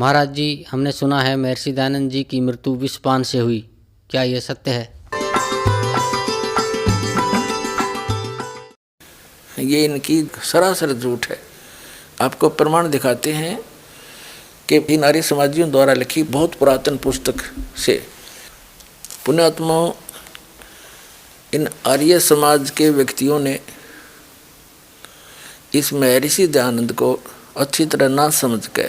महाराज जी, हमने सुना है महर्षि दयानंद जी की मृत्यु विषपान से हुई, क्या यह सत्य है? ये इनकी सरासर झूठ है। आपको प्रमाण दिखाते हैं कि इन आर्य समाजियों द्वारा लिखी बहुत पुरातन पुस्तक से पुण्यात्माओं, इन आर्य समाज के व्यक्तियों ने इस महर्षि दयानंद को अच्छी तरह ना समझ के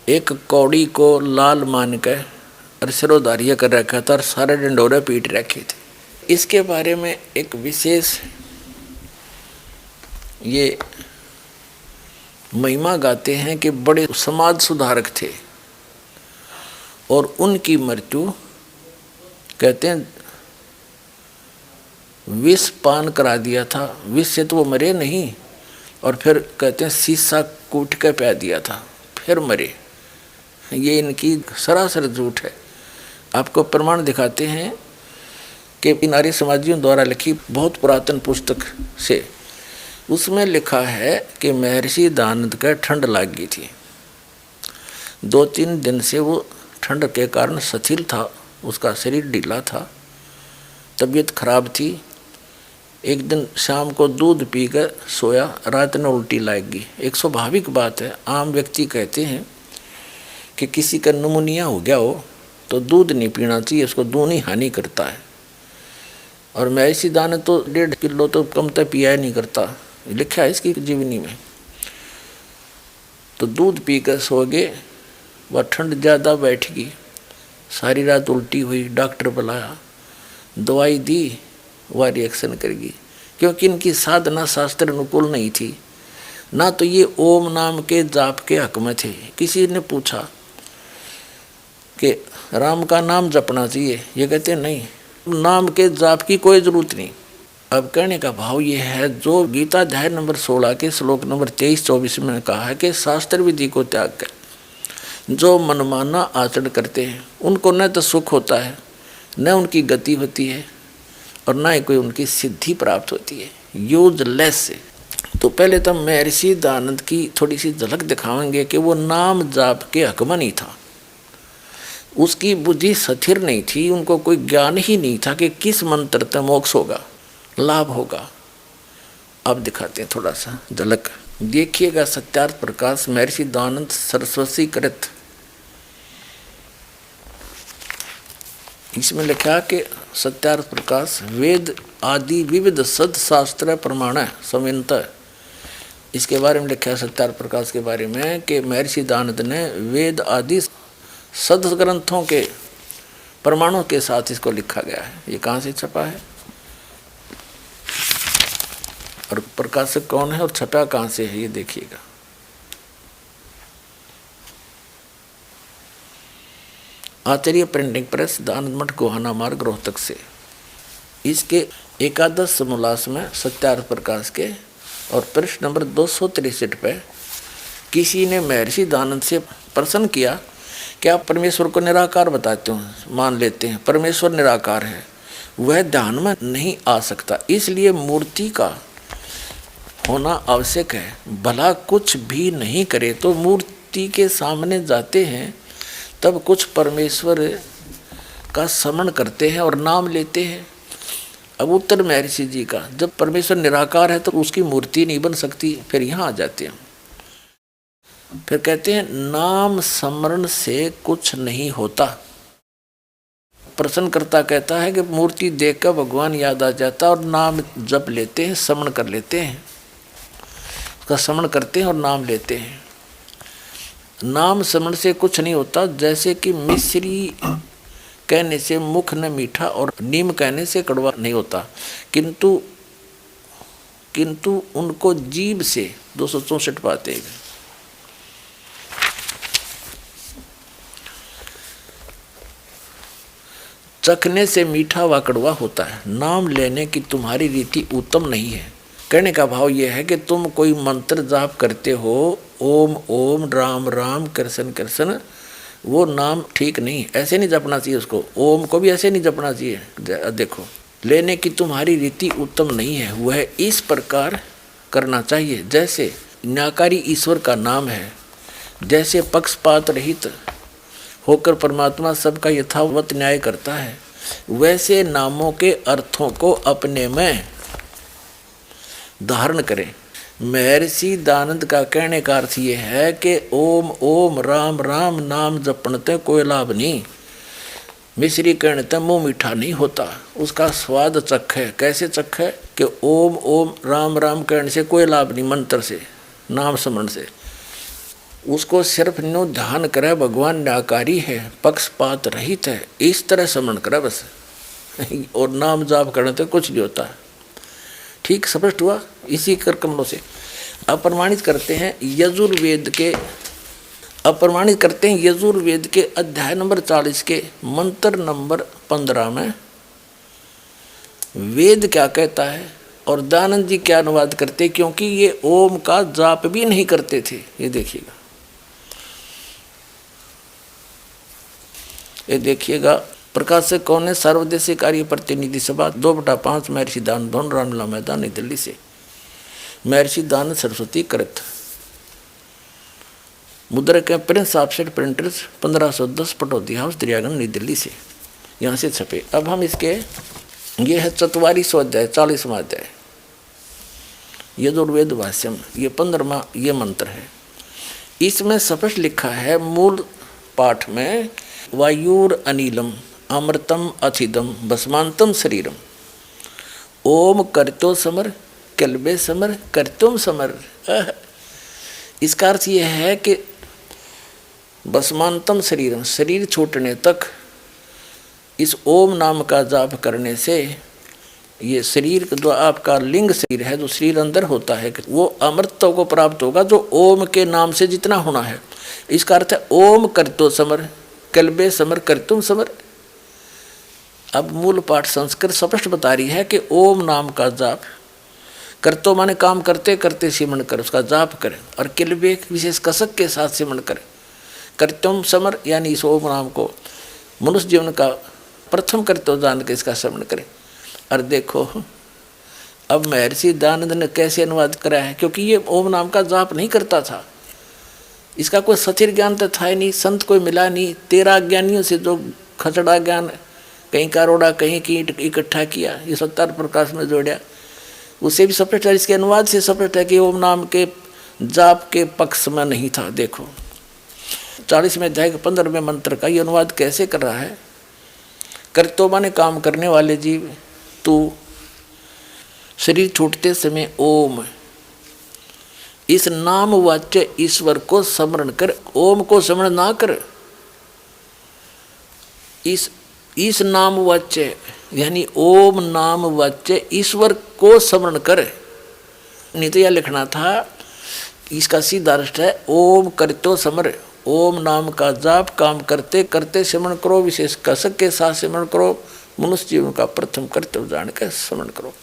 एक कौड़ी को लाल मान के और सिरोधार्य कर रखा था और सारे डंडोरे पीट रखे थे। इसके बारे में एक विशेष ये महिमा गाते हैं कि बड़े समाज सुधारक थे और उनकी मृत्यु कहते हैं विष पान करा दिया था। विष से तो वो मरे नहीं, और फिर कहते हैं शीशा कूट के पिला दिया था, फिर मरे। ये इनकी सरासर झूठ है। आपको प्रमाण दिखाते हैं कि इन आर्य समाजियों द्वारा लिखी बहुत पुरातन पुस्तक से उसमें लिखा है कि महर्षि दयानंद का ठंड लग गई थी। 2-3 दिन से वो ठंड के कारण शिथिल था, उसका शरीर ढीला था, तबीयत खराब थी। एक दिन शाम को दूध पी कर सोया, रात में उल्टी लगेगी। एक स्वाभाविक बात है, आम व्यक्ति कहते हैं कि किसी का निमोनिया हो गया हो तो दूध नहीं पीना चाहिए, उसको दूध ही हानि करता है। और महर्षि दयानंद तो 1.5 किलो तो कम तक पिया ही नहीं करता, लिखा है इसकी जीवनी में। तो दूध पी कर सो गए, वह ठंड ज़्यादा बैठ गई, सारी रात उल्टी हुई। डॉक्टर बुलाया, दवाई दी, वह रिएक्शन करेगी, क्योंकि इनकी साधना शास्त्र अनुकूल नहीं थी, ना तो ये ओम नाम के जाप के हक में थे। किसी ने पूछा कि राम का नाम जपना चाहिए, ये कहते नहीं, नाम के जाप की कोई जरूरत नहीं। अब कहने का भाव ये है, जो गीता अध्याय नंबर 16 के श्लोक नंबर 23-24 में कहा है कि शास्त्र विधि को त्याग कर जो मनमाना आचरण करते हैं उनको न तो सुख होता है, न उनकी गति होती है, और न ही कोई उनकी सिद्धि प्राप्त होती है, यूजलेस से। तो पहले तो महर्षि दयानंद की थोड़ी सी झलक दिखाएंगे कि वो नाम जाप के हक में नहीं था, उसकी बुद्धि स्थिर नहीं थी, उनको कोई ज्ञान ही नहीं था कि किस मंत्र से मोक्ष होगा, लाभ होगा। अब दिखाते हैं थोड़ा सा झलक, देखिएगा। सत्यार्थ प्रकाश महर्षि दयानंद सरस्वती कृत, इसमें लिखा कि सत्यार्थ प्रकाश वेद आदि विविध सद शास्त्र प्रमाण संवित। इसके बारे में लिखा है सत्यार्थ प्रकाश के बारे में कि महर्षि दयानंद ने वेद आदि सद ग्रंथों के प्रमाणों के साथ इसको लिखा गया है। ये कहाँ से छपा है और प्रकाशक कौन है और छपा कहाँ से है, ये देखिएगा। आचार्य प्रिंटिंग प्रेस, दयानंद मठ, गोहाना मार्ग, रोहतक से। इसके एकादश समोल्लास में सत्यार्थ प्रकाश के और पृष्ठ नंबर 263 पे किसी ने महर्षि दयानंद से प्रश्न किया कि आप परमेश्वर को निराकार बताते हो, मान लेते हैं परमेश्वर निराकार है, वह ध्यान में नहीं आ सकता, इसलिए मूर्ति का होना आवश्यक है। भला कुछ भी नहीं करे तो मूर्ति के सामने जाते हैं, तब कुछ परमेश्वर का स्मरण करते हैं और नाम लेते हैं। अब उत्तर महर्षि जी का, जब परमेश्वर निराकार है तो उसकी मूर्ति नहीं बन सकती। फिर यहाँ आ जाते हैं, फिर कहते हैं नाम स्मरण से कुछ नहीं होता। प्रश्नकर्ता कहता है कि मूर्ति देखकर भगवान याद आ जाता और नाम जप लेते हैं, स्मरण कर लेते हैं, उसका स्मरण करते हैं और नाम लेते हैं। नाम स्मरण से कुछ नहीं होता, जैसे कि मिश्री कहने से मुख न मीठा और नीम कहने से कड़वा नहीं होता, किंतु उनको जीभ से 264 पाते हैं। चखने से मीठा व कड़वा होता है। नाम लेने की तुम्हारी रीति उत्तम नहीं है। कहने का भाव यह है कि तुम कोई मंत्र जाप करते हो, ओम ओम, राम राम, कृष्ण कृष्ण, वो नाम ठीक नहीं, ऐसे नहीं जपना चाहिए उसको। ओम को भी ऐसे नहीं जपना चाहिए। देखो, लेने की तुम्हारी रीति उत्तम नहीं है, वह इस प्रकार करना चाहिए जैसे निराकारी ईश्वर का नाम है, जैसे पक्षपात रहित होकर परमात्मा सबका यथावत न्याय करता है, वैसे नामों के अर्थों को अपने में धारण करें। महर्षि दयानंद का कहने का अर्थ ये है कि ओम ओम राम राम नाम जपणते कोई लाभ नहीं। मिश्री कहते मुँह मीठा नहीं होता, उसका स्वाद चख है। कैसे चख है कि ओम ओम राम राम कहने से कोई लाभ नहीं, मंत्र से, नाम स्मरण से। उसको सिर्फ न्यू ध्यान करे भगवान न्यायकारी है, पक्षपात रहित है, इस तरह स्मरण करे बस। और नाम जाप करने तो कुछ नहीं होता। ठीक स्पष्ट हुआ। इसी कर कमलों से अप्रमाणित करते हैं यजुर्वेद के अध्याय नंबर 40 के मंत्र नंबर 15 में वेद क्या कहता है और दयानंद जी क्या अनुवाद करते, क्योंकि ये ओम का जाप भी नहीं करते थे। ये देखिएगा प्रकाशक कौन है? सर्वदेशीय कार्य प्रतिनिधि सभा 2/5 महर्षि दयानंद भवन रामलीला मैदान नई दिल्ली से। महर्षि दयानंद सरस्वती कृत। मुद्रक है Prince offset printers 1510 Pataudi house Daryaganj नई दिल्ली से, यहाँ से छपे। अब हम इसके ये है 44वां अध्याय 40वां अध्याय यजुर्वेद भाष्यम, ये 15वां ये मंत्र है। इसमें स्पष्ट लिखा है मूल पाठ में वायुर अनिलम अमृतम अथिदम भस्मांतम शरीरम ओम करतो समर कल्बे समर करतुम समर। इसका अर्थ यह है कि भस्मांतम शरीरम, शरीर छूटने तक इस ओम नाम का जाप करने से ये शरीर जो आपका लिंग शरीर है, जो शरीर अंदर होता है, वो अमृतत्व को प्राप्त होगा जो ओम के नाम से जितना होना है। इसका अर्थ है ओम करतो समर कल्बे समर करतुम समर। अब मूल पाठ संस्कृत स्पष्ट बता रही है कि ओम नाम का जाप करतो माने काम करते करते सिमरण कर, उसका जाप करें, और किलबे विशेष कसक के साथ सिमरण करें। करतुम समर यानी इस ओम नाम को मनुष्य जीवन का प्रथम कर्तव्य जान के इसका स्मरण करें। और देखो अब महर्षि दयानंद ने कैसे अनुवाद करा है, क्योंकि ये ओम नाम का जाप नहीं करता था, इसका कोई सचिर ज्ञान तो था ही नहीं, संत कोई मिला नहीं। 13 ज्ञानियों से जो खचड़ा ज्ञान कहीं कारोड़ा कहीं की इकट्ठा किया, ये 70 प्रकाश में जोड़ा, उसे भी स्पष्ट है, इसके अनुवाद से स्पष्ट है कि ओम नाम के जाप के पक्ष में नहीं था। देखो 40वें अध्याय के 15वें मंत्र का ये अनुवाद कैसे कर रहा है। कर्तो माने काम करने वाले जीव, तू शरीर छूटते समय ओम इस नाम वाच्य ईश्वर को स्मरण कर। ओम को स्मरण ना कर, इस नाम वाच्य यानी ओम नाम वाच्य ईश्वर को स्मरण कर। नहीं तो यह लिखना था, इसका सीधा अर्थ है ओम करतो समर, ओम नाम का जाप काम करते करते स्मरण करो, विशेष कसक के साथ स्मरण करो, मनुष्य जीवन का प्रथम कर्तव्य जान कर स्मरण करो।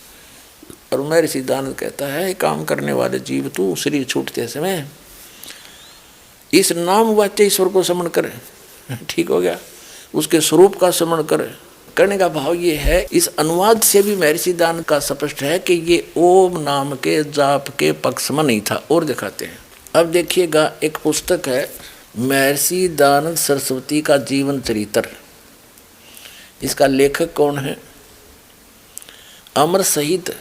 और महर्षि दयानंद कहता है काम करने वाले जीव तू शरीर छूटते समय इस नाम वाच्य ईश्वर को स्मरण करे। ठीक हो गया, उसके स्वरूप का स्मरण करे। करने का भाव ये है, इस अनुवाद से भी महर्षि दयानंद का स्पष्ट है कि ये ओम नाम के जाप के पक्ष में नहीं था। और दिखाते हैं, अब देखिएगा एक पुस्तक है महर्षि दयानंद सरस्वती का जीवन चरित्र। इसका लेखक कौन है? अमर शहीद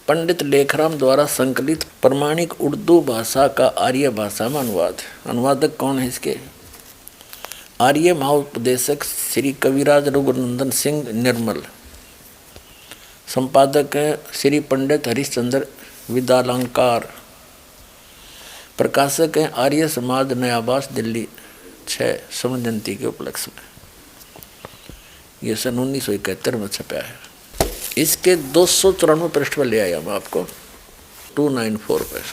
पंडित लेखराम द्वारा संकलित प्रमाणिक उर्दू भाषा का आर्य भाषा में अनुवाद। अनुवादक कौन है इसके? आर्य महाउपदेशक श्री कविराज रघुनंदन सिंह निर्मल। संपादक है श्री पंडित हरिश्चंद्र विद्यालंकार। प्रकाशक है आर्य समाज नयाबास दिल्ली 6 स्वर्ण जयंती के उपलक्ष्य में। यह सन 1971 में छपा है। इसके 294 पृष्ठ पर ले आया मैं आपको 294 पर।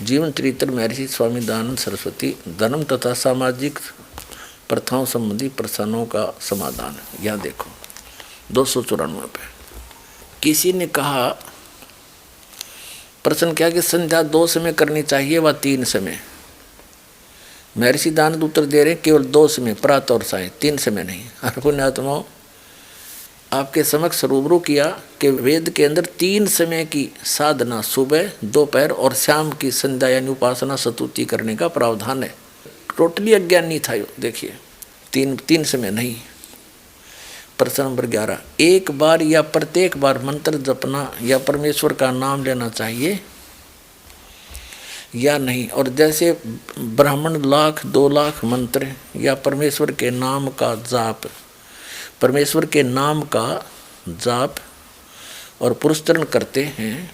जीवन चरित्र महर्षि स्वामी दयानंद सरस्वती, धर्म तथा सामाजिक प्रथाओं संबंधी प्रश्नों का समाधान। यहाँ देखो 294 पे किसी ने कहा, प्रश्न क्या कि संध्या 2 समय करनी चाहिए व 3 समय। महर्षि दयानंद उत्तर दे रहे केवल 2 समय, प्रातः और सायं, 3 समय नहीं। और पुण्यात्माओं आपके समक्ष रूबरू किया कि वेद के अंदर 3 समय की साधना, सुबह, दोपहर और शाम की संध्या यानी उपासना स्तुति करने का प्रावधान है। टोटली अज्ञान नहीं था यो। देखिए, तीन समय नहीं। प्रश्न नंबर 11, एक बार या प्रत्येक बार मंत्र जपना या परमेश्वर का नाम लेना चाहिए या नहीं? और जैसे ब्राह्मण 1,00,000 2,00,000 मंत्र या परमेश्वर के नाम का जाप, परमेश्वर के नाम का जाप और पुरस्करण करते हैं,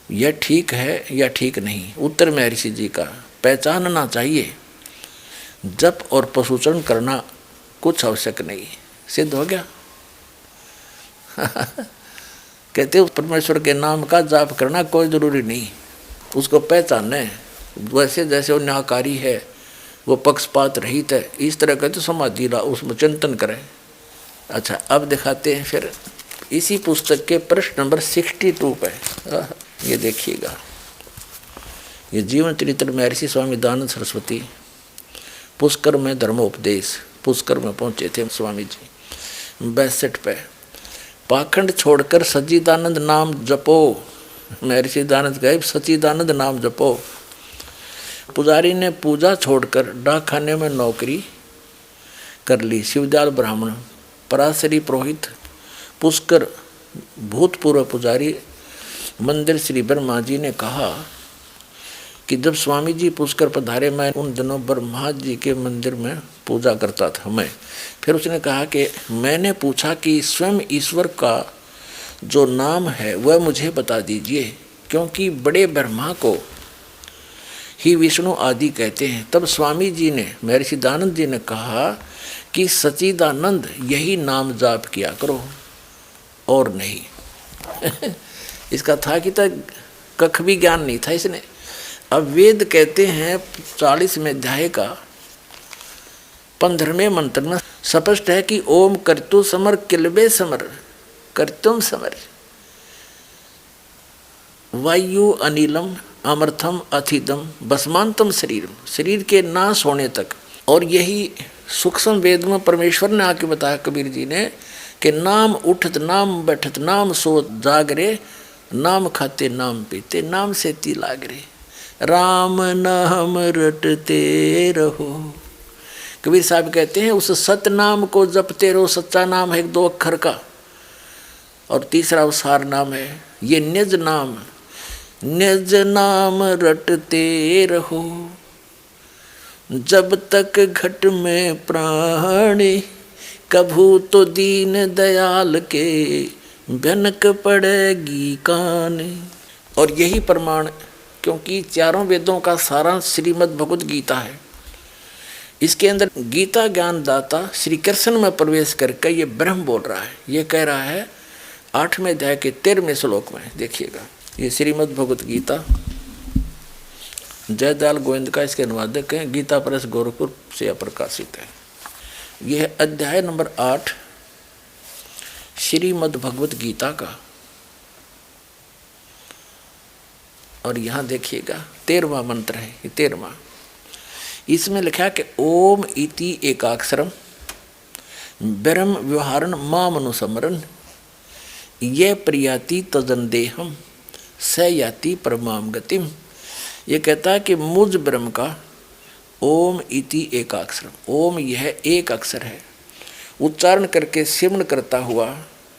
यह ठीक है या ठीक नहीं? उत्तर महर्षि जी का, पहचानना चाहिए जप और पशुचरण करना कुछ आवश्यक नहीं। सिद्ध हो गया। कहते परमेश्वर के नाम का जाप करना कोई जरूरी नहीं, उसको पहचाने। वैसे जैसे वो न्यायकारी है, वो पक्षपात रहित है, इस तरह का तो समाधि ला, उसमें चिंतन करें। अच्छा, अब दिखाते हैं फिर इसी पुस्तक के प्रश्न नंबर 62 पे। ये देखिएगा, ये जीवन चरित्र महर्षि स्वामी दयानंद सरस्वती, पुष्कर में धर्मोपदेश, पुष्कर में पहुंचे थे स्वामी जी। 62 पे, पाखंड छोड़कर सच्चिदानंद नाम जपो। महर्षि दयानंद कहे सच्चिदानंद नाम जपो। पुजारी ने पूजा छोड़कर डाकखाने में नौकरी कर ली। शिवदयाल ब्राह्मण, पराशरी पुरोहित, पुष्कर भूतपूर्व पुजारी, मंदिर श्री ब्रह्मा जी ने कहा कि जब स्वामी जी पुष्कर पधारे, मैं उन दिनों ब्रह्मा जी के मंदिर में पूजा करता था मैं। फिर उसने कहा कि मैंने पूछा कि स्वयं ईश्वर का जो नाम है वह मुझे बता दीजिए, क्योंकि बड़े ब्रह्मा को ही विष्णु आदि कहते हैं। तब स्वामी जी ने, महर्षि दयानंद जी ने कहा कि सच्चिदानंद यही नाम जाप किया करो और नहीं। इसका था कि तक कख भी ज्ञान नहीं था इसने। अब वेद कहते हैं 40वें अध्याय का 15वें मंत्र में स्पष्ट है कि ओम कर्तु समर किलबे समर, कर्तुम समर, वायु अनिलम अमर्थम अथिदम भस्मांतम शरीरम, शरीर के नाश होने तक। और यही सूक्ष्म वेद में परमेश्वर ने आके बताया कबीर जी ने कि नाम उठत नाम बैठत नाम सोत जागरे, नाम खाते नाम पीते नाम से ती लागरे, राम नाम रटते रहो। कबीर साहब कहते हैं उस सत नाम को जपते रहो। सच्चा नाम है 2 अक्षर का, और तीसरा उसार नाम है ये निज नाम, निज नाम रटते रहो। जब तक घट में प्राणी, कभू तो दीन दयाल के, भनक पड़ेगी कान। और यही प्रमाण, क्योंकि चारों वेदों का सारांश श्रीमद् भगवत गीता है। इसके अंदर गीता ज्ञान दाता श्री कृष्ण में प्रवेश करके ये ब्रह्म बोल रहा है। ये कह रहा है 8वें अध्याय के 13वें श्लोक में। देखिएगा, ये श्रीमद् भगवत गीता, जयदयाल गोविंद का इसके अनुवादक हैं, गीता प्रेस गोरखपुर से प्रकाशित है। यह अध्याय नंबर 8 श्रीमद् भगवत गीता का। और यहाँ देखिएगा 13वां मंत्र है, ये 13वां। इसमें लिखा कि ओम इति एकाक्षरम ब्रह्म व्यवहारण माम अनुसमरन, ये प्रियाति तजन देहम स याति परमाम गतिम। ये कहता है कि मुझ ब्रह्म का ओम इति एकाक्षरम, ओम यह एक अक्षर है, उच्चारण करके सिमरण करता हुआ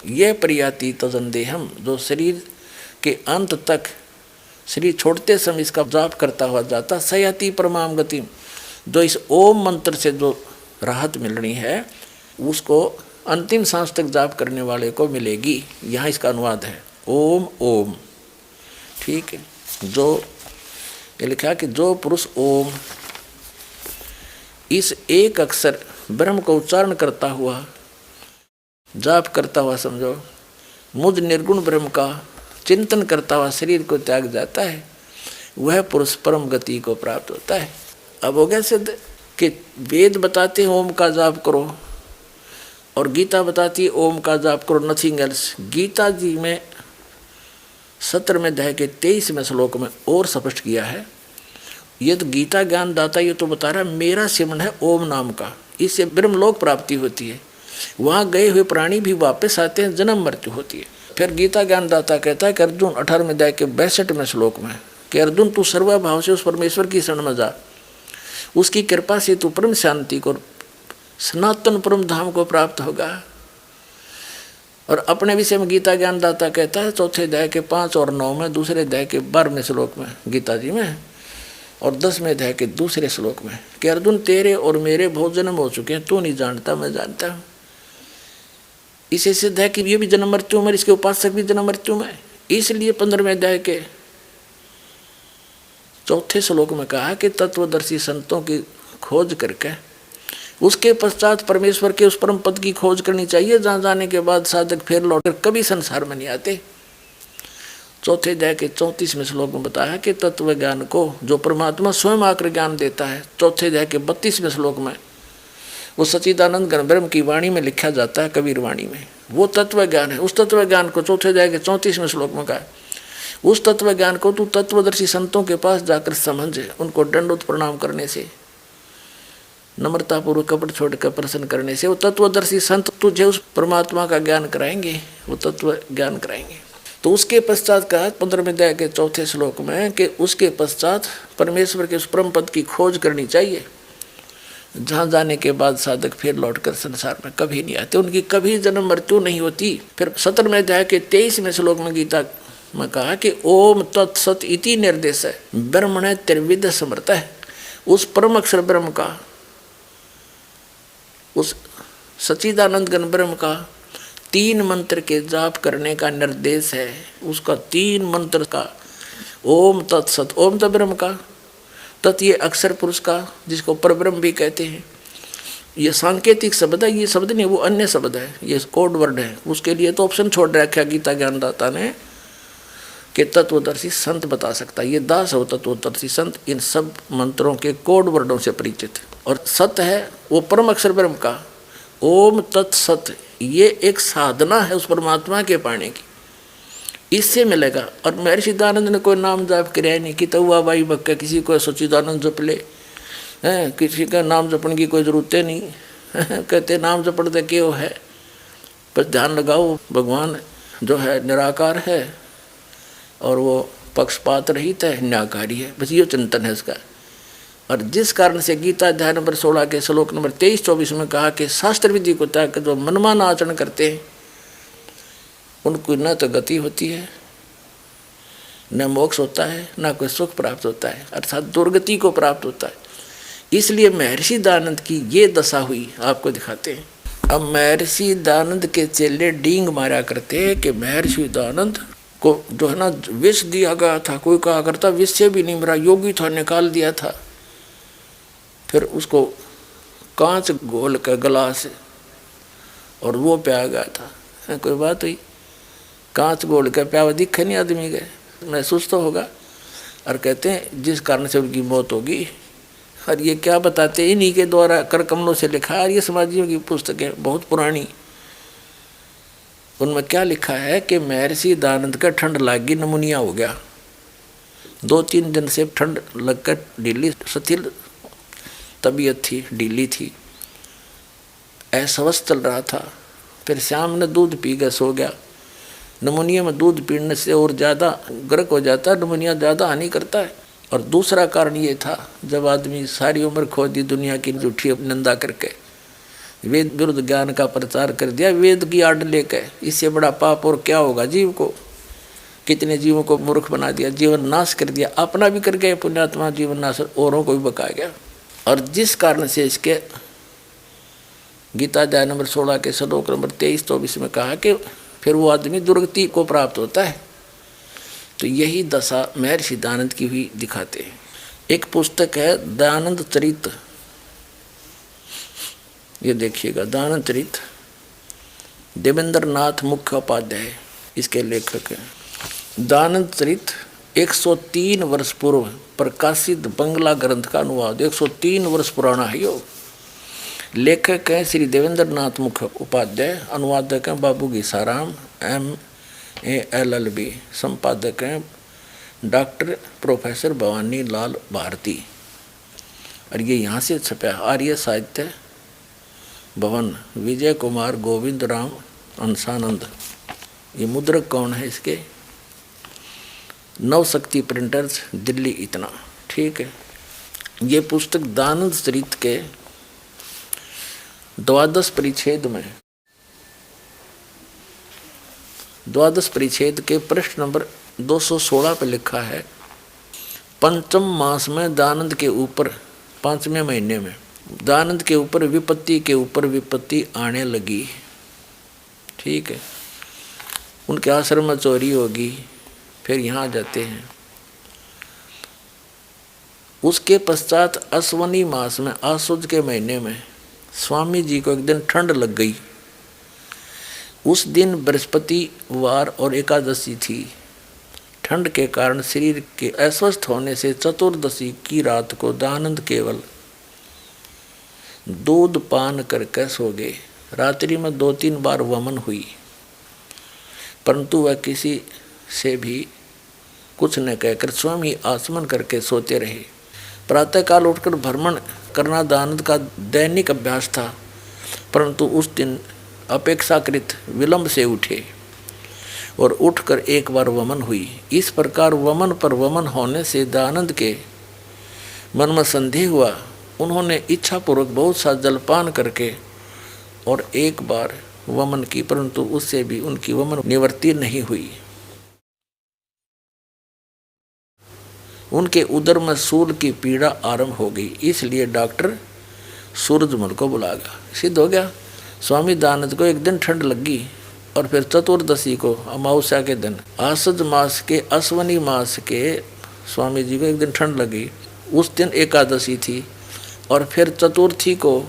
यह प्रियाति तजन देहम, जो शरीर के अंत तक, शरीर छोड़ते समय इसका जाप करता हुआ जाता, सयाति परमाम गतिम, जो इस ओम मंत्र से जो राहत मिलनी है उसको अंतिम सांस तक जाप करने वाले को मिलेगी। यहाँ इसका अनुवाद है ओम ओम। ठीक है, जो ये लिखा कि जो पुरुष ओम इस एक अक्षर ब्रह्म को उच्चारण करता हुआ, जाप करता हुआ, समझो मुझ निर्गुण ब्रह्म का चिंतन करता हुआ शरीर को त्याग जाता है, वह पुरुष परम गति को प्राप्त होता है। अब हो गया सिद्ध कि वेद बताते हैं ओम का जाप करो और गीता बताती है ओम का जाप करो, नथिंग एल्स। गीता जी में 17वें अध्याय के 23वें श्लोक में और स्पष्ट किया है। ये तो गीता ज्ञान दाता ये तो बता रहा है मेरा सिमरन है ओम नाम का, इससे ब्रह्मलोक प्राप्ति होती है। वहाँ गए हुए प्राणी भी वापस आते हैं, जन्म मृत्यु होती है। फिर गीता ज्ञानदाता कहता है कि अर्जुन 18वें अध्याय के 62वें श्लोक में कि अर्जुन तू सर्वभाव से उस परमेश्वर की शरण में जा, उसकी कृपा से तू परम शांति को, सनातन परम धाम को प्राप्त होगा। और अपने विषय में गीता ज्ञानदाता कहता है 4थे अध्याय के 5 और 9 में, दूसरे अध्याय के 12वें श्लोक में गीता जी में, और 10वें अध्याय के दूसरे श्लोक में कि अर्जुन तेरे और मेरे बहुत जन्म हो चुके हैं, तू नहीं जानता, मैं जानता हूँ। इसे सिद्ध है कि ये भी जन्म मृत्यु में, इसके उपासक भी जन्म मृत्यु में। इसलिए 15वें अध्याय के 4थे श्लोक में कहा कि तत्वदर्शी संतों की खोज करके उसके पश्चात परमेश्वर के उस परम पद की खोज करनी चाहिए, जहाँ जाने के बाद साधक फिर लौटकर कभी संसार में नहीं आते। 4थे अध्याय के 34वें श्लोक में बताया कि तत्व ज्ञान को जो परमात्मा स्वयं आकर ज्ञान देता है। 4थे अध्याय के 32वें श्लोक में वो सच्चिदानंद घन ब्रह्म की वाणी में लिखा जाता है, कबीर वाणी में, वो तत्व ज्ञान है। उस तत्व ज्ञान को 4थे अध्याय के 34वें श्लोक में कहा, उस तत्व ज्ञान को तू तत्वदर्शी संतों के पास जाकर समझ, उनको दंडवत प्रणाम करने से, नम्रतापूर्वक कपट छोड़कर प्रसन्न करने से वो तत्वदर्शी संत तुझे उस परमात्मा का ज्ञान कराएंगे, वो तत्व ज्ञान कराएंगे। तो उसके पश्चात कहा 15वें अध्याय के 4थे श्लोक में कि उसके पश्चात परमेश्वर के उस परम पद की खोज करनी चाहिए, जहाँ जाने के बाद साधक फिर लौटकर संसार में कभी नहीं आते, उनकी कभी जन्म मृत्यु नहीं होती। फिर 17वें अध्याय के 23वें श्लोक में गीता में कहा कि ओम तत्सत इति निर्देश है, ब्रह्मण त्रिविध समर्थ है, उस परम अक्षर ब्रह्म का, उस सच्चिदानंद घन ब्रह्म का 3 मंत्र के जाप करने का निर्देश है। उसका 3 मंत्र का ओम तत्सत, ओम तो ब्रह्म का, तत् ये अक्षर पुरुष का जिसको परब्रह्म भी कहते हैं। ये सांकेतिक शब्द है, ये शब्द नहीं, वो अन्य शब्द है, ये कोड वर्ड है। उसके लिए तो ऑप्शन छोड़ रखा गीता ज्ञानदाता ने कि तत्वदर्शी संत बता सकता है। ये दास हो तत्वदर्शी संत इन सब मंत्रों के कोड वर्डों से परिचित। और सत है वो परम अक्षर ब्रह्म का, ओम तत्सत, ये एक साधना है उस परमात्मा के पाने की, इससे मिलेगा। और महर्षि दानंद ने कोई नाम जाप किया नहीं कि तहुआ बाई बक्का किसी को सच्चिदानंद जप ले, किसी का नाम जपने की कोई जरूरत नहीं। कहते नाम जपने क्यों है, पर ध्यान लगाओ भगवान जो है निराकार है और वो पक्षपात रहित है, न्यायकारी है, बस ये चिंतन है इसका। और जिस कारण से गीता अध्याय नंबर 16 के श्लोक नंबर 23-24 में कहा कि शास्त्र विधि को त्याग कर जो मनमाना आचरण करते हैं उनको न तो गति होती है, न मोक्ष होता है, न कोई सुख प्राप्त होता है, अर्थात दुर्गति को प्राप्त होता है। इसलिए महर्षि दानंद की ये दशा हुई, आपको दिखाते हैं। अब महर्षि दानंद के चेले डींग मारा करते हैं कि महर्षि दानंद को जो है ना विष दिया गया था, कोई कहा करता विष से भी नहीं मरा, योगी था, निकाल दिया था। फिर उसको कांच घोल कर गिलास और वो प्या गया था। कोई बात हुई, कांच घोल कर प्या, दिखे नहीं आदमी गए, महसूस तो होगा। और कहते हैं जिस कारण से उनकी मौत होगी। और ये क्या बताते हैं, इन्हीं के द्वारा कर कमलों से लिखा है। ये समाजियों की पुस्तकें बहुत पुरानी, उनमें क्या लिखा है कि महर्षि दानंद का ठंड लागी, नमूनिया हो गया, 2-3 दिन से ठंड लगकर ढीली शिथिल तबीयत थी, ढीली थी, असवस्थ चल रहा था। फिर शाम ने दूध पी के सो गया। नमूनिया में दूध पीने से और ज़्यादा गर्क हो जाता है, नमूनिया ज़्यादा हानि करता है। और दूसरा कारण ये था, जब आदमी सारी उम्र खो दी दुनिया की झूठी निंदा करके, वेद विरुद्ध ज्ञान का प्रचार कर दिया, वेद की आड़ लेकर, इससे बड़ा पाप और क्या होगा जीव को। कितने जीवों को मूर्ख बना दिया, जीवन नाश कर दिया, अपना भी कर गए पुण्यात्मा, जीवन नाश औरों को भी बका गया। और जिस कारण से इसके गीता अध्याय नंबर 16 के श्लोक नंबर 23-24 में कहा कि फिर वो आदमी दुर्गति को प्राप्त होता है। तो यही दशा महर्षि दानंद की भी दिखाते हैं। एक पुस्तक है दानंद चरित, ये देखिएगा, दानंद चरित, देवेंद्र नाथ मुखोपाध्याय इसके लेखक हैं। दानंद चरित 103 वर्ष पूर्व प्रकाशित बंगला ग्रंथ का अनुवाद, 103 वर्ष पुराना है यो। लेखक हैं श्री देवेंद्र नाथ मुखोपाध्याय, अनुवादक हैं बाबू घीसाराम MA LLB, संपादक हैं डॉक्टर प्रोफेसर भवानी लाल भारती। और ये यहाँ से छपा आर्य साहित्य भवन, विजय कुमार गोविंद राम अंसानंद। ये मुद्रक कौन है इसके? नवशक्ति प्रिंटर्स, दिल्ली। इतना ठीक है। ये पुस्तक दानंद चरित के 12 परिच्छेद में 12 परिच्छेद के पृष्ठ नंबर 216 पे लिखा है, पंचम मास में दानंद के ऊपर, 5वें महीने में दानंद के ऊपर विपत्ति के ऊपर विपत्ति आने लगी। ठीक है। उनके आश्रम में चोरी होगी, फिर यहाँ आ जाते हैं। उसके पश्चात अश्वनी मास में आसुज के महीने में स्वामी जी को एक दिन ठंड लग गई। उस दिन बृहस्पतिवार और एकादशी थी। ठंड के कारण शरीर के अस्वस्थ होने से चतुर्दशी की रात को दानंद केवल दूध पान करके सो गए। रात्रि में 2-3 बार वमन हुई, परंतु वह किसी से भी कुछ न कहकर स्वयं ही आचमन करके सोते रहे। प्रातःकाल उठकर भ्रमण करना दानंद का दैनिक अभ्यास था, परंतु उस दिन अपेक्षाकृत विलंब से उठे और उठकर एक बार वमन हुई। इस प्रकार वमन पर वमन होने से दानंद के मन में संदेह हुआ। उन्होंने इच्छापूर्वक बहुत सा जलपान करके और एक बार वमन की, परंतु उससे भी उनकी वमन निवृत्ति नहीं हुई। उनके उदर में सूल की पीड़ा आरंभ हो गई, इसलिए डॉक्टर सूरजमल को बुला गया। सिद्ध हो गया, स्वामी दानंद को एक दिन ठंड लगी और फिर चतुर्दशी को, अमावस्या के दिन, आसज मास के अश्वनी मास के स्वामी जी को एक दिन ठंड लगी। उस दिन एकादशी थी और फिर चतुर्थी को,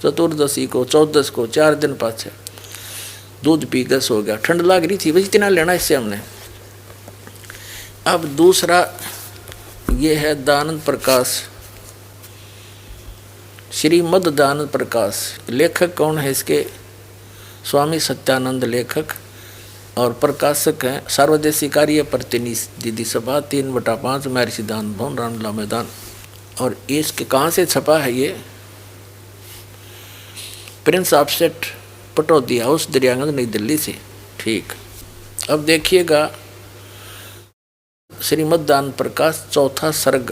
चतुर्दशी को, 14 को, 4 दिन पाछे दूध पी के सो गया। ठंड लग रही थी, बस इतना लेना इससे हमने। अब दूसरा ये है दानंद प्रकाश, श्रीमद दानंद प्रकाश। लेखक कौन है इसके? स्वामी सत्यानंद लेखक, और प्रकाशक हैं सर्वदेशी कार्य प्रतिनिधि सभा 3/5 महर्षि दान भवन, रामलीला मैदान। और इसके कहाँ से छपा है ये? Prince offset Pataudi house, Daryaganj, नई दिल्ली से। ठीक। अब देखिएगा श्रीमद दानंद प्रकाश, चौथा सर्ग,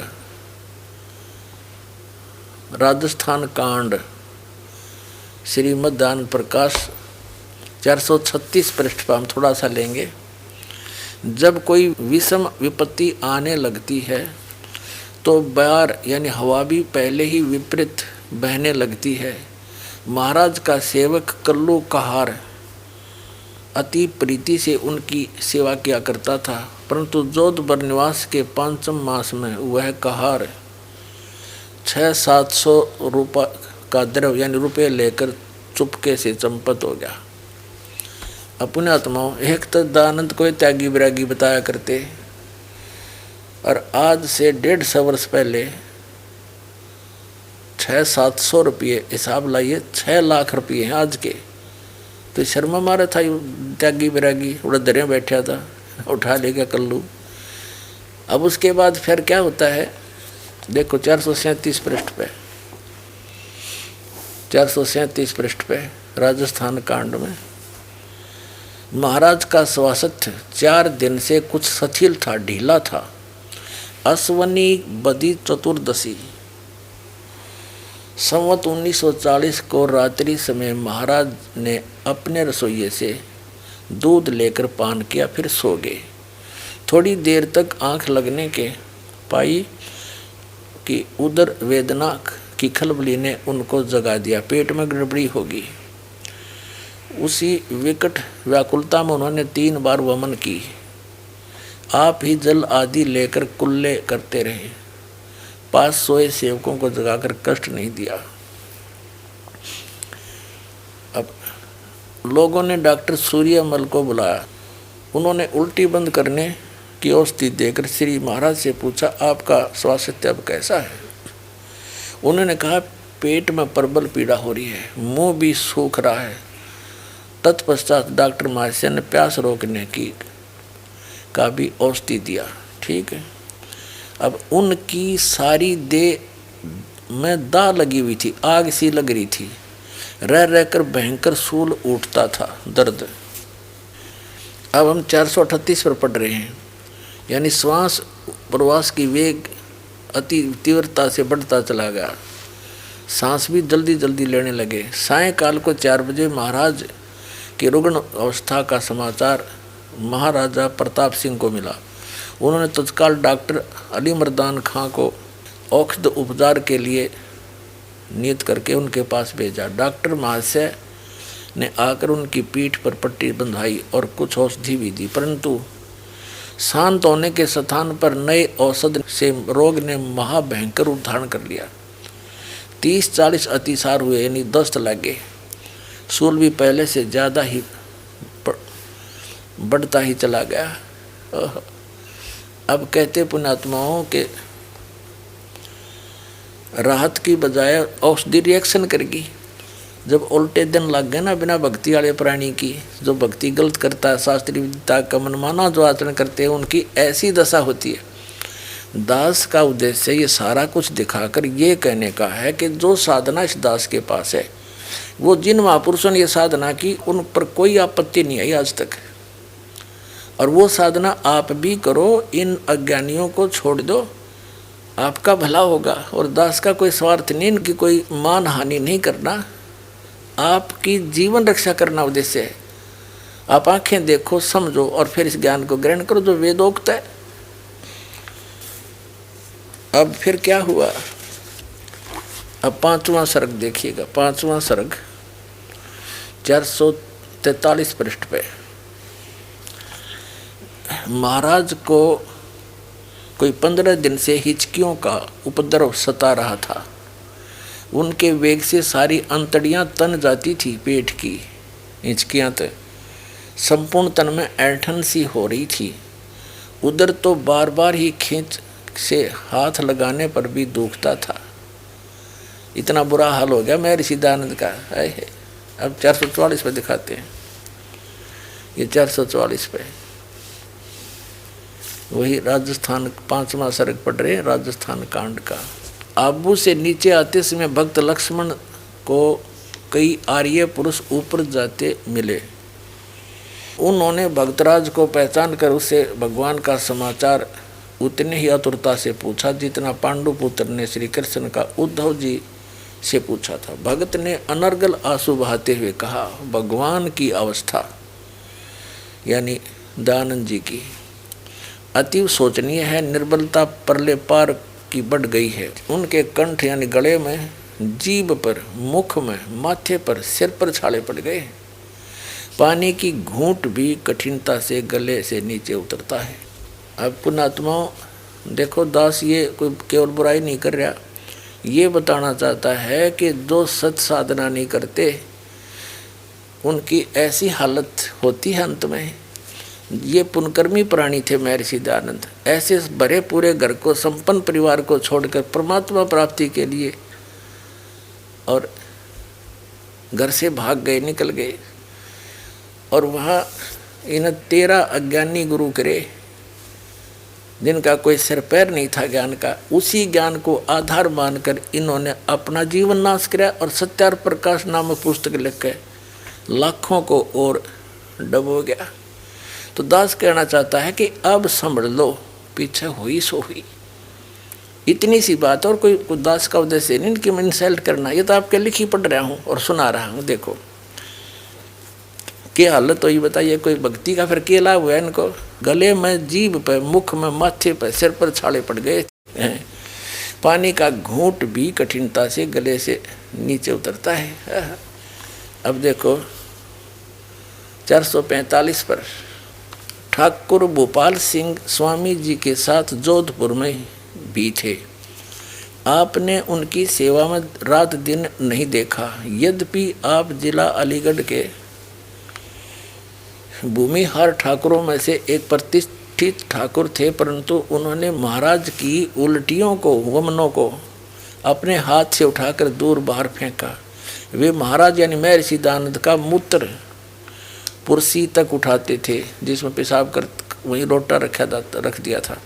राजस्थान कांड, श्रीमद दानंद प्रकाश 436 पृष्ठ पर हम थोड़ा सा लेंगे। जब कोई विषम विपत्ति आने लगती है तो बयार यानी हवा भी पहले ही विपरीत बहने लगती है। महाराज का सेवक कल्लू कहार अति प्रीति से उनकी सेवा किया करता था, परंतु जोधपुर निवास के 5वें मास में वह कहार 600-700 रुपये का द्रव्य यानी रुपये लेकर चुपके से चंपत हो गया। अपने आत्माओं, एक तो दानंद को त्यागी विरागी बताया करते, और आज से 150 वर्ष पहले 600-700 रुपये, हिसाब लाइए 6 लाख रुपये हैं आज के। तो शर्मा मारा था त्यागी विरागी, उड़ा दरिया बैठा था, उठा लेगा कल्लू। अब उसके बाद फिर क्या होता है देखो, 437 पृष्ठ पे, 437 पृष्ठ पे राजस्थान कांड में महाराज का स्वास्थ्य 4 दिन से कुछ शिथिल था, ढीला था। अश्वनी बदी चतुर्दशी संवत 1940 को रात्रि समय महाराज ने अपने रसोइये से दूध लेकर पान किया, फिर सो गए। थोड़ी देर तक आंख लगने के पाई कि उदर वेदना की खलबली ने उनको जगा दिया, पेट में गड़बड़ी होगी। उसी विकट व्याकुलता में उन्होंने 3 बार वमन की। आप ही जल आदि लेकर कुल्ले करते रहे, पास सोए सेवकों को जगाकर कष्ट नहीं दिया। अब लोगों ने डॉक्टर सूर्यमल को बुलाया। उन्होंने उल्टी बंद करने की औषधि देकर श्री महाराज से पूछा, आपका स्वास्थ्य अब कैसा है? उन्होंने कहा, पेट में प्रबल पीड़ा हो रही है, मुंह भी सूख रहा है। तत्पश्चात डॉक्टर महाशय ने प्यास रोकने की का भी औषधि दिया। ठीक है। अब उनकी सारी देह में दाह लगी हुई थी, आग सी लग रही थी, रह रहकर भयंकर सूल उठता था दर्द। अब हम 438 पर पढ़ रहे हैं, यानी श्वास प्रवास की वेग अति तीव्रता से बढ़ता चला गया, सांस भी जल्दी जल्दी लेने लगे। सायंकाल को 4 बजे महाराज की रुग्ण अवस्था का समाचार महाराजा प्रताप सिंह को मिला। उन्होंने तत्काल डॉक्टर अली मर्दान खां को औषध उपचार के लिए नियुक्त करके उनके पास भेजा। डॉक्टर महाशय ने आकर उनकी पीठ पर पट्टी बंधाई और कुछ औषधि भी दी, परंतु शांत होने के स्थान पर नए औषध से रोग ने महाभयंकर रूप धारण कर लिया। 30-40 अतिसार हुए, यानी दस्त लगे। सूल भी पहले से ज़्यादा ही बढ़ता ही चला गया। अब कहते पुण्यात्माओं के राहत की बजाय औषधि रिएक्शन करेगी। जब उल्टे दिन लग गए ना बिना भक्ति वाले प्राणी की, जो भक्ति गलत करता है, शास्त्रीय विद्या का मनमाना जो आचरण करते हैं, उनकी ऐसी दशा होती है। दास का उद्देश्य ये सारा कुछ दिखाकर ये कहने का है कि जो साधना इस दास के पास है, वो जिन महापुरुषों ने ये साधना की उन पर कोई आपत्ति नहीं आई आज तक, और वो साधना आप भी करो, इन अज्ञानियों को छोड़ दो, आपका भला होगा। और दास का कोई स्वार्थ नहीं, इनकी कोई मान हानि नहीं करना, आपकी जीवन रक्षा करना उद्देश्य है। आप आंखें देखो, समझो और फिर इस ज्ञान को ग्रहण करो जो वेदोक्त है। अब फिर क्या हुआ? अब 5वां सर्ग देखिएगा, 5वां सर्ग 443 पृष्ठ पे। महाराज को कोई 15 दिन से हिचकियों का उपद्रव सता रहा था। उनके वेग से सारी अंतड़ियां तन जाती थी, पेट की हिचकियां तो संपूर्ण तन में ऐंठन सी हो रही थी। उधर तो बार बार ही खींच से हाथ लगाने पर भी दुखता था। इतना बुरा हाल हो गया महर्षि दयानंद का है। अब 444 पे दिखाते हैं, ये 444 पे वही राजस्थान 5वां सर्ग पढ़ रहे हैं, राजस्थान कांड का। आबू से नीचे आते समय भक्त लक्ष्मण को कई आर्य पुरुष ऊपर जाते मिले। उन्होंने भक्तराज को पहचान कर उससे भगवान का समाचार उतने ही आतुरता से पूछा जितना पांडुपुत्र ने श्री कृष्ण का उद्धव जी से पूछा था। भगत ने अनर्गल आंसू बहाते हुए कहा, भगवान की अवस्था यानी दयानंद जी की अति शोचनीय है। निर्बलता परले पार की बढ़ गई है। उनके कंठ यानी गले में, जीभ पर, मुख में, माथे पर, सिर पर छाले पड़ गए। पानी की घूंट भी कठिनता से गले से नीचे उतरता है। अब पुण्यात्माओं देखो, दास ये कोई केवल बुराई नहीं कर रहा, ये बताना चाहता है कि जो सत साधना नहीं करते उनकी ऐसी हालत होती है अंत में। ये पुण्यकर्मी प्राणी थे महर्षि दयानंद, ऐसे भरे पूरे घर को, संपन्न परिवार को छोड़कर परमात्मा प्राप्ति के लिए और घर से भाग गए, निकल गए। और वहाँ इन 13 अज्ञानी गुरु करे जिनका कोई सिर पैर नहीं था ज्ञान का। उसी ज्ञान को आधार मानकर इन्होंने अपना जीवन नाश किया और सत्यार प्रकाश नामक पुस्तक लिख के लाखों को और डबो गया। तो दास कहना चाहता है कि अब समझ लो, पीछे हुई सो हुई, इतनी सी बात। और कोई दास का उद्देश्य नहीं कि मैं इंसल्ट करना, ये तो आपके लिखी पढ़ रहा हूँ और सुना रहा हूँ। देखो क्या हालत तो ये बताइए, कोई भक्ति का फिर क्या लाभ हुआ इनको? गले में, जीभ पे, मुख में, माथे पे, सिर पर छाले पड़ गए। पानी का घूंट भी कठिनता से गले से नीचे उतरता है। अब देखो 445 पर, ठाकुर भोपाल सिंह स्वामी जी के साथ जोधपुर में भी थे। आपने उनकी सेवा में रात दिन नहीं देखा। यद्यपि आप जिला अलीगढ़ के भूमिहार ठाकुरों में से एक प्रतिष्ठित ठाकुर थे, परंतु उन्होंने महाराज की उल्टियों को, वमनों को अपने हाथ से उठाकर दूर बाहर फेंका। वे महाराज यानी महर्षि दयानंद का मूत्र पुरसी तक उठाते थे, जिसमें पेशाब कर वहीं लोटा रख दिया था।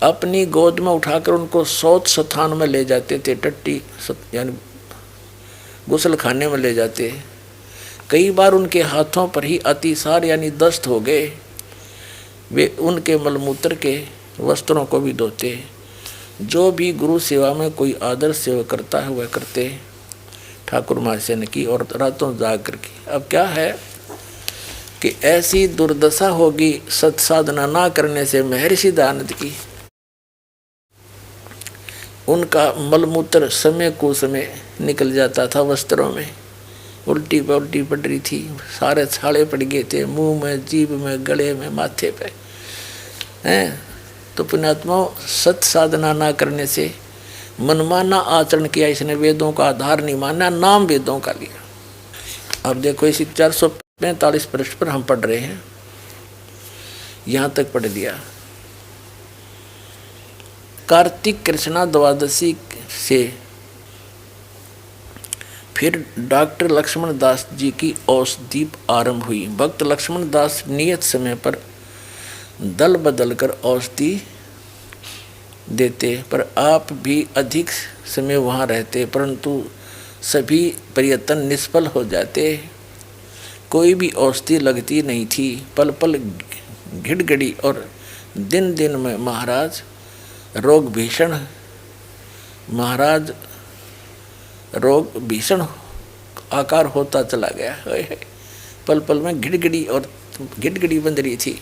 अपनी गोद में उठाकर उनको शौच स्थान में ले जाते थे। टट्टी यानी गुसल खाने में ले जाते। कई बार उनके हाथों पर ही अतिसार यानी दस्त हो गए। वे उनके मलमूत्र के वस्त्रों को भी धोते। जो भी गुरु सेवा में कोई आदर्श सेवा करता है वह करते। ठाकुर महाशय ने की और रातों जाग कर की। अब क्या है कि ऐसी दुर्दशा होगी सत्साधना ना करने से महर्षि दयानंद की। उनका मलमूत्र समय को समय निकल जाता था वस्त्रों में, उल्टी पे उल्टी पड़ रही थी, सारे छाले पड़ गए थे मुंह में, जीभ में, गले में, माथे पे हैं। तो पुण्यात्माओं, सत साधना ना करने से मनमाना आचरण किया इसने, वेदों का आधार नहीं माना, नाम वेदों का लिया। अब देखो इसी 445 पृष्ठ पर हम पढ़ रहे हैं, यहां तक पढ़ दिया। कार्तिक कृष्णा द्वादशी से फिर डॉक्टर लक्ष्मण दास जी की औषधि आरंभ हुई। भक्त लक्ष्मण दास नियत समय पर दल बदल कर औषधि देते, पर आप भी अधिक समय वहाँ रहते, परंतु सभी प्रयत्न निष्फल हो जाते। कोई भी औषधि लगती नहीं थी। पल पल घिड़घड़ी और दिन दिन में महाराज रोग भीषण आकार होता चला गया। पल पल में घिड़घड़ी बंध रही थी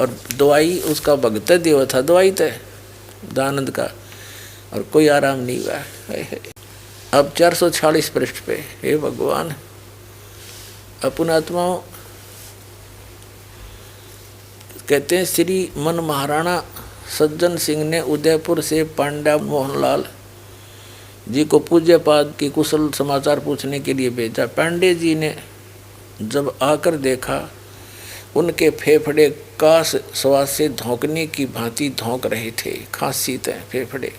और दवाई उसका भगत देव था, दवाई तो दयानंद का, और कोई आराम नहीं हुआ। अब 446 पृष्ठ पे, हे भगवान, अपनात्माओं कहते हैं श्री मन महाराणा सज्जन सिंह ने उदयपुर से पांड्या मोहनलाल जी को पूज्य पाद की कुशल समाचार पूछने के लिए भेजा। पांडे जी ने जब आकर देखा, उनके फेफड़े काश श्वास से धोंकने की भांति धोंक रहे थे, खांसी थे फेफड़े,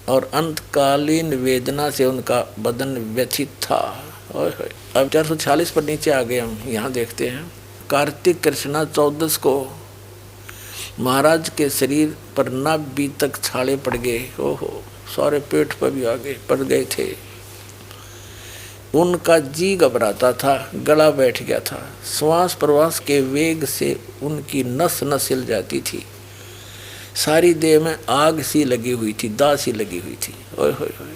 और अंतकालीन वेदना से उनका बदन व्यथित था। अब 446 पर नीचे आ गए हम, यहाँ देखते हैं। कार्तिक कृष्णा 14 को महाराज के शरीर पर नाभि तक छाले पड़ गए। ओहो, सारे पेट पर भी आगे पड़ गए थे। उनका जी घबराता था, गला बैठ गया था, श्वास प्रवास के वेग से उनकी नस नस हिल जाती थी, सारी देह में आग सी लगी हुई थी, दाह सी लगी हुई थी। ओए होए होए।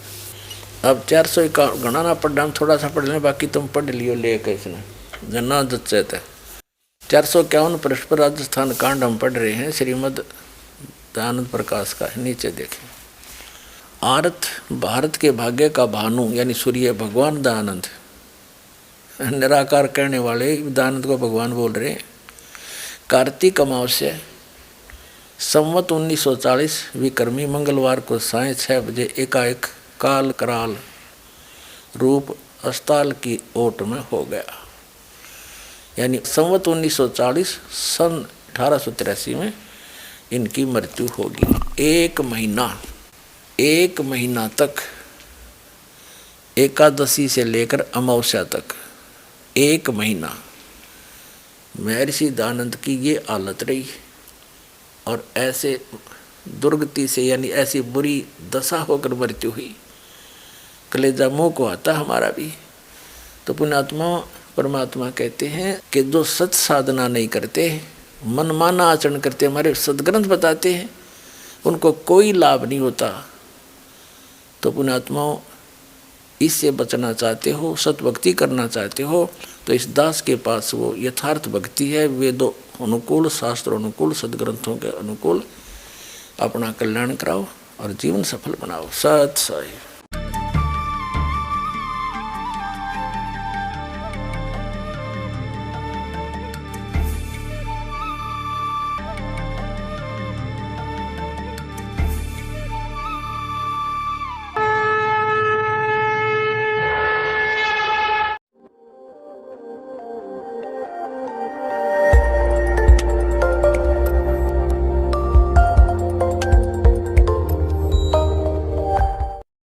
अब 400 का गणा ना पढ़, हम थोड़ा सा पढ़ लें, बाकी तुम पढ़ लियो ले के इसने जन्ना जत है। 451 पृष्ठ पर राजस्थान कांड हम पढ़ रहे हैं, श्रीमद दयानंद प्रकाश का। नीचे देखें, आरत भारत के भाग्य का भानु यानी सूर्य भगवान दयानंद, निराकार करने वाले दयानंद को भगवान बोल रहे हैं। कार्तिक अमावस्या संवत 1940 विक्रमी मंगलवार को सायं 6 बजे एकाएक काल कराल रूप अस्ताल की ओट में हो गया। यानी संवत 1940 सन 1883 में इनकी मृत्यु होगी। एक महीना तक, एकादशी से लेकर अमावस्या तक 1 महीना महर्षि दयानंद की ये हालत रही। और ऐसे दुर्गति से यानी ऐसी बुरी दशा होकर मृत्यु हुई। कलेजा मुँह को आता हमारा भी। तो पुण्यात्मा परमात्मा कहते हैं कि जो सत साधना नहीं करते, मनमाना आचरण करते, हमारे सदग्रंथ बताते हैं, उनको कोई लाभ नहीं होता। तो पुण्यात्माओं, इससे बचना चाहते हो, सत भक्ति करना चाहते हो, तो इस दास के पास वो यथार्थ भक्ति है। वेदों अनुकूल, शास्त्र अनुकूल, सदग्रंथों के अनुकूल अपना कल्याण कराओ और जीवन सफल बनाओ। सत साई।